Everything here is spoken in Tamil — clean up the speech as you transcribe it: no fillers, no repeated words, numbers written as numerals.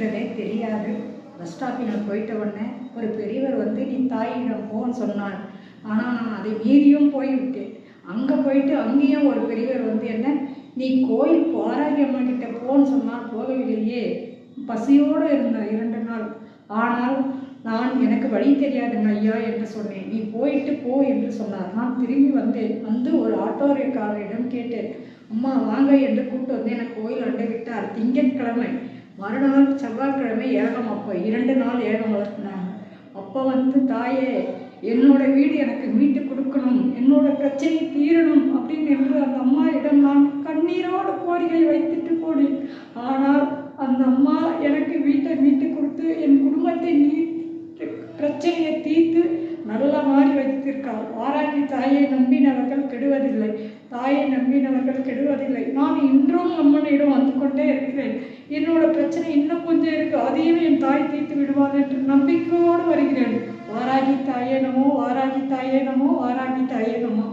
இருக்கிறதே தெரியாது. பஸ் ஸ்டாப்பில் போயிட்ட உடனே ஒரு பெரியவர் வந்து நீ தாயிடம் போன்னு சொன்னார். ஆனால் நான் அதை மீறியும் போய்விட்டேன். அங்கே போயிட்டு அங்கேயும் ஒரு பெரியவர் வந்து என்ன நீ கோயில் வாராகி அம்மா கிட்ட போன்னு சொன்னால் போகவில்லையே. பசியோடு இருந்தேன் 2 நாள். ஆனால் நான் எனக்கு வழி தெரியாதுங்க ஐயா என்று சொன்னேன். நீ போயிட்டு போ என்று சொன்னார். நான் திரும்பி வந்தேன். வந்து ஒரு ஆட்டோக்காரரிடம் கேட்டேன். அம்மா வாங்க என்று கூப்பிட்டு வந்து எனக்கு கோயில் அண்டை விட்டார். திங்கட்கிழமை மறுநாள் செவ்வாய்க்கிழமை ஏகம். அப்போ 2 நாள் ஏகம் வளர்த்தினாங்க. அப்போ வந்து தாயே என்னோட வீடு எனக்கு மீட்டு கொடுக்கணும், என்னோட பிரச்சனை தீரணும் அப்படின்னு என்று அந்த அம்மாயிடம் நான் கண்ணீரோடு கோரிக்கை வைத்துட்டு போனேன். ஆனால் அந்த அம்மா எனக்கு வீட்டை மீட்டு கொடுத்து என் குடும்பத்தை பிரச்சனையை தீர்த்து நல்ல மாதிரி வைத்திருக்காள். வாராகி தாயை நம்பினவர்கள் கெடுவதில்லை, தாயை நம்பினவர்கள் கெடுவதில்லை. நான் இன்றும் அம்மனிடம் வந்து கொண்டே இருக்கிறேன். என்னோட பிரச்சனை இன்னும் கொஞ்சம் இருக்கு, அதையும் என் தாய் தீர்த்து விடுவார் என்று நம்பிக்கையோடு வருகிறேன். வாராகி தாயே நமோ, வாராகி தாயே நமோ, வாராகி தாயே நமோ.